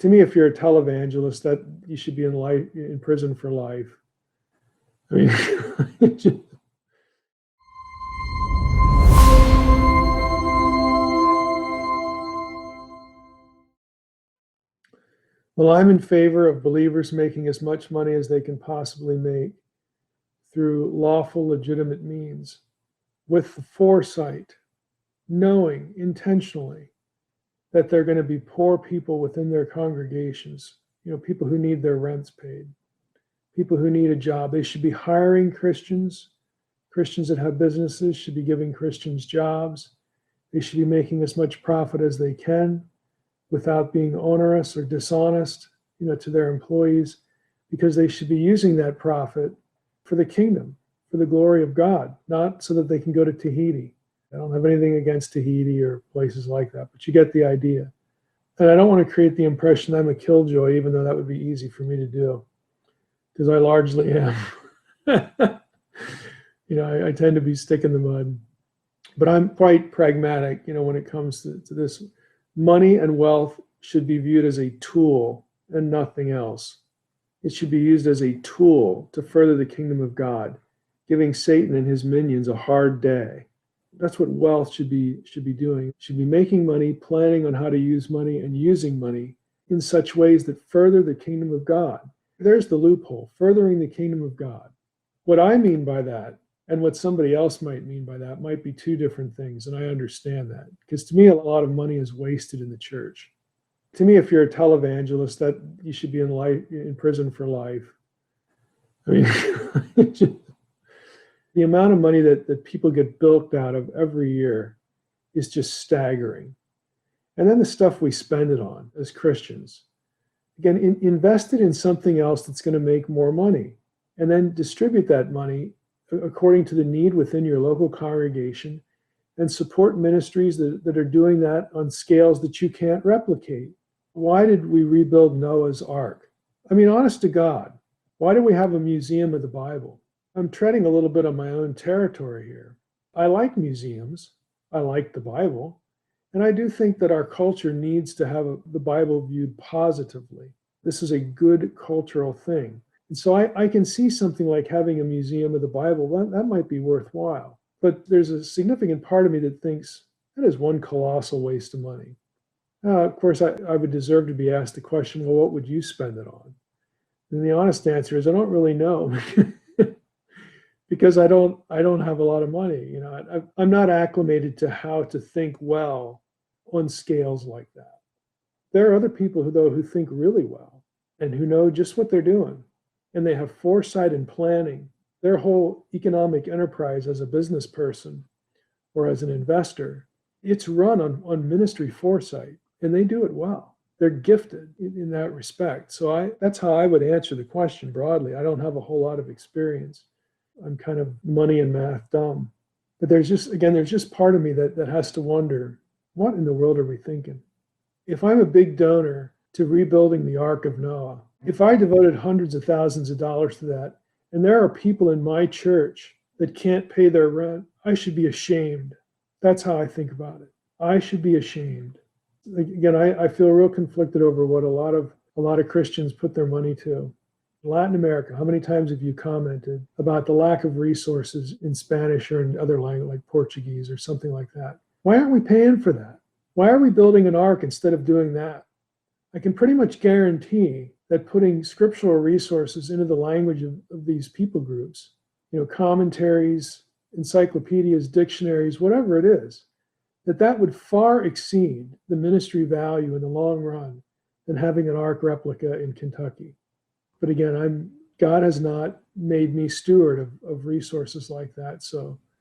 To me, if you're a televangelist, that you should be in prison for life. I mean, well, I'm in favor of believers making as much money as they can possibly make through lawful, legitimate means, with the foresight, knowing intentionally that there are going to be poor people within their congregations, people who need their rents paid, people who need a job. They should be hiring Christians. Christians that have businesses should be giving Christians jobs. They should be making as much profit as they can without being onerous or dishonest, to their employees, because they should be using that profit for the kingdom, for the glory of God, not so that they can go to Tahiti. I don't have anything against Tahiti or places like that, but you get the idea. And I don't want to create the impression I'm a killjoy, even though that would be easy for me to do, because I largely am. I tend to be stick in the mud, but I'm quite pragmatic, when it comes to this. Money and wealth should be viewed as a tool and nothing else. It should be used as a tool to further the kingdom of God, giving Satan and his minions a hard day. That's what wealth should be doing. It should be making money, planning on how to use money, and using money in such ways that further the kingdom of God. There's the loophole, furthering the kingdom of God. What I mean by that, and what somebody else might mean by that, might be two different things, and I understand that. Because to me, a lot of money is wasted in the church. To me, if you're a televangelist, that you should be in prison for life. I mean, the amount of money that people get bilked out of every year is just staggering. And then the stuff we spend it on as Christians. Again, invest it in something else that's going to make more money, and then distribute that money according to the need within your local congregation, and support ministries that are doing that on scales that you can't replicate. Why did we rebuild Noah's Ark? I mean, honest to God, why do we have a museum of the Bible? I'm treading a little bit on my own territory here. I like museums. I like the Bible. And I do think that our culture needs to have the Bible viewed positively. This is a good cultural thing. And so I can see something like having a museum of the Bible, that might be worthwhile. But there's a significant part of me that thinks that is one colossal waste of money. Of course, I would deserve to be asked the question, well, what would you spend it on? And the honest answer is I don't really know. Because I don't have a lot of money. I'm not acclimated to how to think well on scales like that. There are other people who think really well and who know just what they're doing. And they have foresight and planning. Their whole economic enterprise as a business person or as an investor, it's run on ministry foresight, and they do it well. They're gifted in that respect. So that's how I would answer the question broadly. I don't have a whole lot of experience. I'm kind of money and math dumb. But there's just part of me that has to wonder, what in the world are we thinking? If I'm a big donor to rebuilding the Ark of Noah, if I devoted hundreds of thousands of dollars to that, and there are people in my church that can't pay their rent, I should be ashamed. That's how I think about it. I should be ashamed. Again, I feel real conflicted over what a lot of Christians put their money to. Latin America, how many times have you commented about the lack of resources in Spanish or in other language like Portuguese or something like that? Why aren't we paying for that? Why are we building an ark instead of doing that? I can pretty much guarantee that putting scriptural resources into the language of these people groups, commentaries, encyclopedias, dictionaries, whatever it is, that would far exceed the ministry value in the long run than having an ark replica in Kentucky. But again, God has not made me steward of resources like that.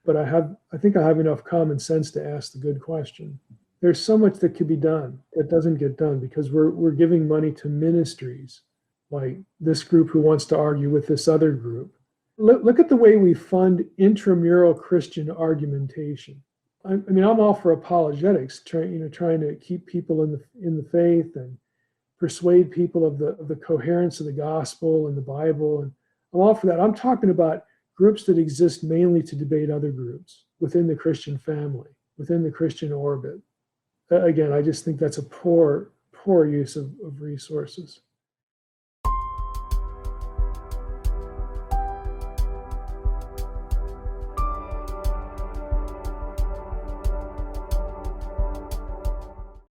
But I think I have enough common sense to ask the good question. There's so much that could be done that doesn't get done because we're giving money to ministries like this group who wants to argue with this other group. Look at the way we fund intramural Christian argumentation. I mean, I'm all for apologetics, trying to keep people in the faith and persuade people of the coherence of the gospel and the Bible, and I'm all for that. I'm talking about groups that exist mainly to debate other groups within the Christian family, within the Christian orbit. Again, I just think that's a poor poor use of resources.